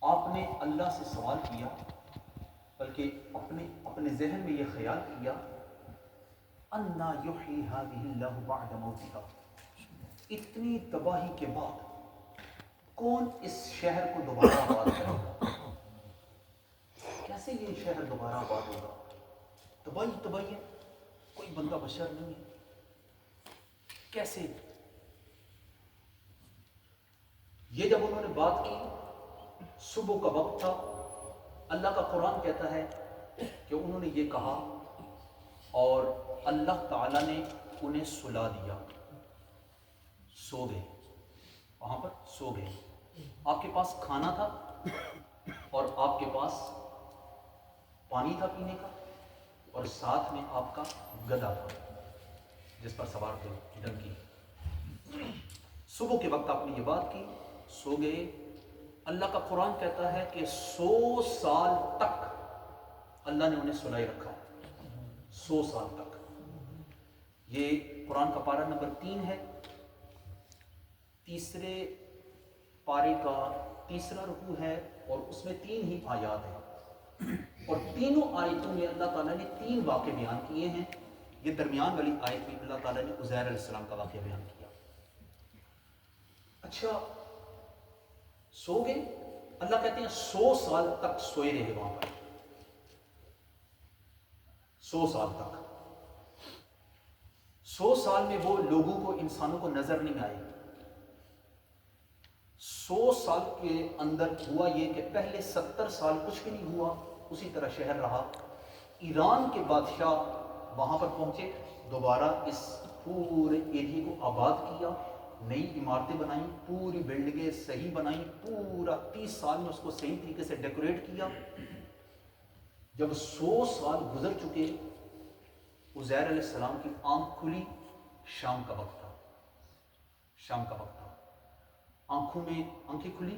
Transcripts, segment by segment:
آپ نے اللہ سے سوال کیا، بلکہ اپنے ذہن میں یہ خیال کیا انا یحیی ہذہ اللہ بعد موتها، اتنی تباہی کے بعد کون اس شہر کو دوبارہ آباد کرے گا؟ کیسے یہ شہر دوبارہ آباد ہوگا؟ تباہی ہے، کوئی بندہ بشر نہیں ہے، کیسے؟ یہ جب انہوں نے بات کی، صبح کا وقت تھا، اللہ کا قرآن کہتا ہے کہ انہوں نے یہ کہا اور اللہ تعالیٰ نے انہیں سلا دیا، سو گئے، وہاں پر سو گئے۔ آپ کے پاس کھانا تھا اور آپ کے پاس پانی تھا پینے کا، اور ساتھ میں آپ کا گدھا تھا جس پر سوار تھے ڈنکی۔ صبح کے وقت آپ نے یہ بات کی، سو گئے۔ اللہ کا قرآن کہتا ہے کہ 100 سال تک اللہ نے انہیں سلائے رکھا، 100 سال تک۔ یہ قرآن کا پارہ نمبر 3 ہے، تیسرے پارے کا تیسرا رکوع ہے، اور اس میں 3 ہی آیات ہیں، اور تینوں آیتوں میں اللہ تعالیٰ نے 3 واقعے بیان کیے ہیں۔ یہ درمیان والی آیت میں اللہ تعالیٰ نے عزیر علیہ السلام کا واقعہ بیان کیا۔ اچھا، سو گئے، اللہ کہتے ہیں 100 سال تک سوئے رہے وہاں پر، 100 سال تک۔ 100 سال میں وہ لوگوں کو، انسانوں کو نظر نہیں آئے۔ 100 سال کے اندر ہوا یہ کہ پہلے 70 سال کچھ بھی نہیں ہوا، اسی طرح شہر رہا۔ ایران کے بادشاہ وہاں پر پہنچے، دوبارہ اس پورے ایریے کو آباد کیا، نئی عمارتیں بنائیں، پوری بلڈنگیں صحیح بنائیں، پورا 30 سال میں اس کو صحیح طریقے سے ڈیکوریٹ کیا۔ جب 100 سال گزر چکے، عزیر علیہ السلام کی آنکھ کھلی، شام کا وقت تھا، شام کا وقت تھا، آنکھوں میں آنکھیں کھلی،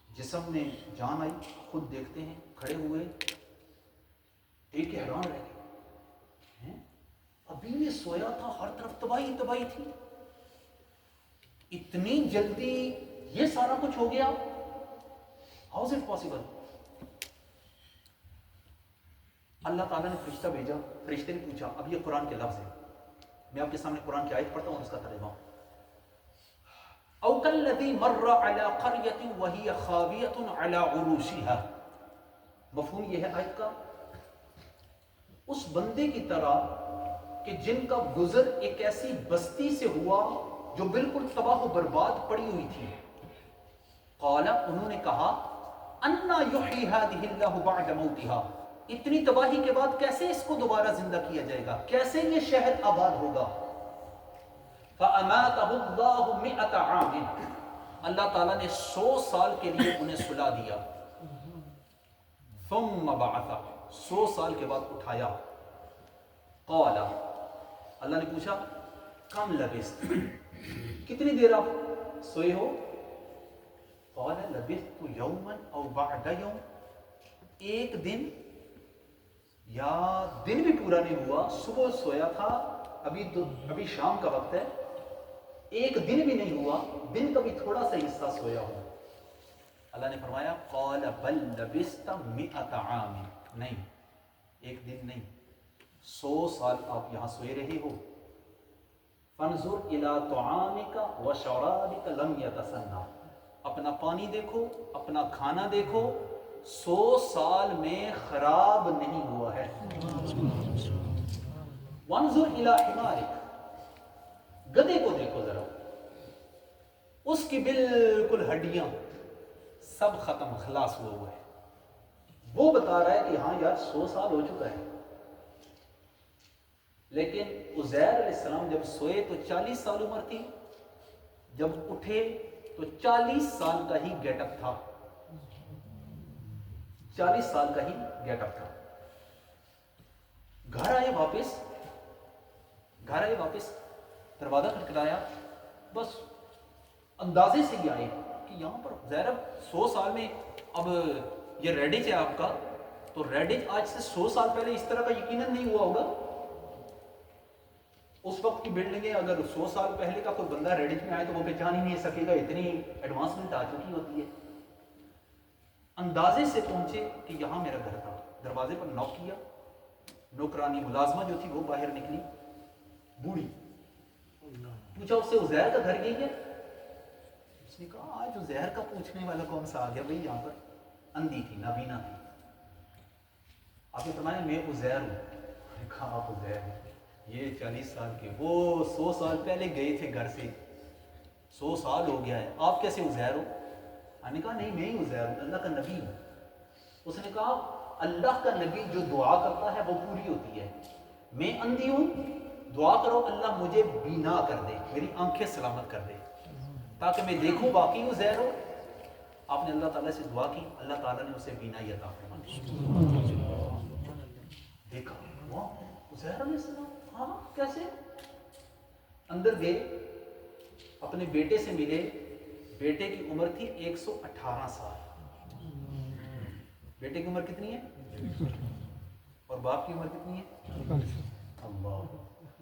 جسم میں جان آئی۔ خود دیکھتے ہیں، کھڑے ہوئے، دیکھ کے حیران رہ گئے، ابھی میں سویا تھا، ہر طرف تباہی تباہی تھی، اتنی جلدی یہ سارا کچھ ہو گیا؟ How is it possible? اللہ تعالیٰ نے فرشتہ بھیجا، فرشتے نے پوچھا، اب یہ قرآن کے لفظ ہیں، میں آپ کے سامنے قرآن کی آیت پڑھتا ہوں اور اس کا ترجمہ۔ او کالذی مر علی قریۃ وہی خاویۃ علی عروشها، مفہوم یہ ہے آیت کا، اس بندے کی طرح کہ جن کا گزر ایک ایسی بستی سے ہوا جو بالکل تباہ و برباد پڑی ہوئی تھی۔ قال، انہوں نے کہا، انا یحیی ہذہ اللہ بعد موتها، اتنی تباہی کے بعد کیسے اس کو دوبارہ زندہ کیا جائے گا، کیسے یہ شہر آباد ہوگا؟ فَأَمَاتَهُ اللَّهُ 100 عَامٍ، اللہ تعالیٰ نے 100 سال کے لیے انہیں سلا دیا۔ ثم بعث، 100 سال کے بعد اٹھایا۔ قال، اللہ نے پوچھا، کم لبثت، کتنی دیر آپ سوئے ہو؟ قال لبثت یوما او بعد یوم، ایک دن یا دن بھی پورا نہیں ہوا، صبح سویا تھا، ابھی شام کا وقت ہے، ایک دن بھی نہیں ہوا، دن کا بھی تھوڑا سا حصہ سویا ہوں۔ اللہ نے فرمایا، قال بل لبثت 100 عام، نہیں، ایک دن نہیں، 100 سال آپ یہاں سوئے رہے ہو۔ فانظر الی طعامک وشرابک لم یتسنہ، اپنا پانی دیکھو، اپنا کھانا دیکھو، 100 سال میں خراب نہیں ہوا ہے۔ وانظر الی حمارک، گدھے کو دیکھو ذرا، اس کی بالکل ہڈیاں سب ختم، خلاص ہوا ہوا ہے، وہ بتا رہا ہے کہ ہاں یار 100 سال ہو چکا ہے۔ لیکن عزیر علیہ السلام جب سوئے تو 40 سال عمر تھی، جب اٹھے تو 40 سال کا ہی گیٹ اپ تھا، 40 سال کا ہی گیٹ اپ تھا۔ گھر آئے واپس، دروازہ کھٹکھٹایا، بس اندازے سے ہی آئے کہ یہاں پر زیرب 100 سال میں اب یہ ریڈج ہے آپ کا، تو ریڈج آج سے 100 سال پہلے اس طرح کا یقیناً نہیں ہوا ہوگا۔ اس وقت کی بلڈنگیں اگر 100 سال پہلے کا کوئی بندہ ریڈج میں آئے تو وہ پہچان ہی نہیں سکے گا، اتنی ایڈوانسمنٹ آ چکی ہوتی ہے۔ اندازے سے پہنچے کہ یہاں میرا گھر تھا. دروازے پر نوک کیا, نوکرانی ملازمہ جو تھی وہ باہر نکلی, بوڑھی. پوچھا اس سے عزیر کا گھر یہی ہے؟ اس نے کہا آج عزیر کا پوچھنے والا کون سا آ گیا بھائی یہاں پر. اندھی تھی, نابینا تھی. آپ نے فرمایا میں عزیر ہوں. میں نے کہا آپ عزیر ہیں؟ یہ 40 سال کے, وہ 100 سال پہلے گئے تھے گھر سے, 100 سال ہو گیا ہے, آپ کیسے عزیر ہو؟ میں نے کہا نہیں میں ہی عزیر ہوں, اللہ کا نبی ہوں. اس نے کہا اللہ کا نبی جو دعا کرتا ہے وہ پوری ہوتی ہے. میں اندھی ہوں, دعا کرو اللہ مجھے بینا کر دے, میری آنکھیں سلامت کر دے تاکہ میں دیکھوں باقی عزیر ہو. آپ نے اللہ تعالیٰ سے دعا کی, اللہ تعالیٰ نے اسے بینائی عطا فرمائی. دیکھا عزیر علیہ السلام, ہاں کیسے؟ اندر گئے, اپنے بیٹے سے ملے. بیٹے کی عمر تھی 118 سال. بیٹے کی عمر کتنی ہے؟ اور باپ کی عمر کتنی ہے؟ اللہ.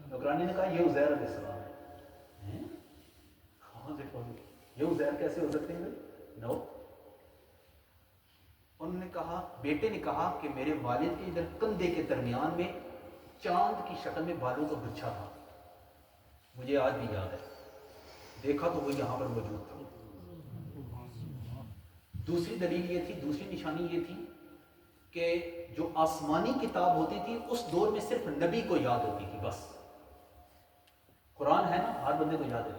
نوکرانی نے کہا یہ عزیر علیہ السلام ہے. کہاں سے پہنچے یہ عزیر کیسے ہو سکتے ہیں؟ نو. انہوں نے کہا, بیٹے نے کہا کہ میرے والد کے ادھر کندھے کے درمیان میں چاند کی شکل میں بالوں کا گچھا تھا, مجھے آج بھی یاد ہے. دیکھا تو وہ یہاں پر موجود تھا. دوسری دلیل یہ تھی, دوسری نشانی یہ تھی کہ جو آسمانی کتاب ہوتی تھی اس دور میں صرف نبی کو یاد ہوتی تھی بس. قرآن ہے نا, ہر بندے کو یاد ہے,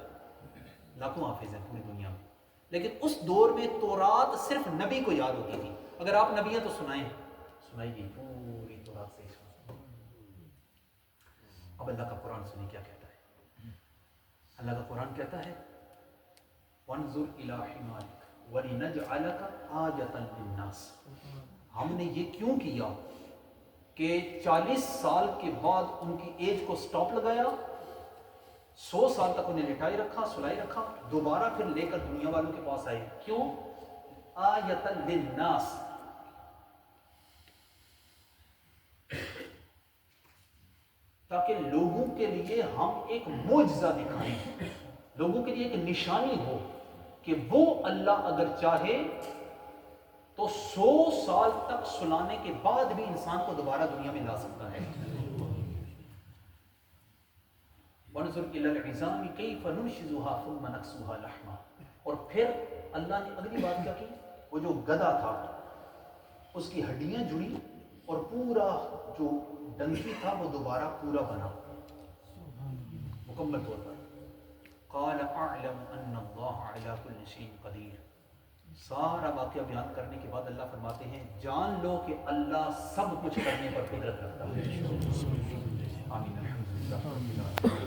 لاکھوں حافظ ہیں پوری دنیا میں, لیکن اس دور میں تورات صرف نبی کو یاد ہوتی تھی. اگر آپ نبی ہیں تو سنائیں, سنائیے پوری تورات سے. اب اللہ کا قرآن سنیں کیا کہتا ہے. اللہ کا قرآن کہتا ہے وَانظُرْ إِلَىٰ حِمَارِكَ وَلِنَجْعَلَكَ آیَةً لِلنَّاسِ. ہم نے یہ کیوں کیا کہ 40 سال کے بعد ان کی ایج کو سٹاپ لگایا, 100 سال تک انہیں لٹائی رکھا, سلائی رکھا, دوبارہ پھر لے کر دنیا والوں کے پاس آئے. کیوں؟ آیَةً لِلنَّاسِ, تاکہ لوگوں کے لیے ہم ایک معجزہ دکھائیں, لوگوں کے لیے ایک نشانی ہو کہ وہ اللہ اگر چاہے تو 100 سال تک سلانے کے بعد بھی انسان کو دوبارہ دنیا میں لا سکتا ہے. وَانظُرْ إِلَى الْعِظَامِ كَيْفَ نُنشِزُهَا ثُمَّ نَكْسُوهَا لَحْمًا. اور پھر اللہ نے اگلی بات کیا کی, وہ جو گدھا تھا اس کی ہڈیاں جڑی اور پورا جو ڈنکی تھا وہ دوبارہ پورا بنا مکمل طور پر. قال اعلم ان اللہ علی کل شیء قدیر. سارا واقعہ بیان کرنے کے بعد اللہ فرماتے ہیں جان لو کہ اللہ سب کچھ کرنے پر قدرت رکھتا ہے. آمین. الحمدللہ.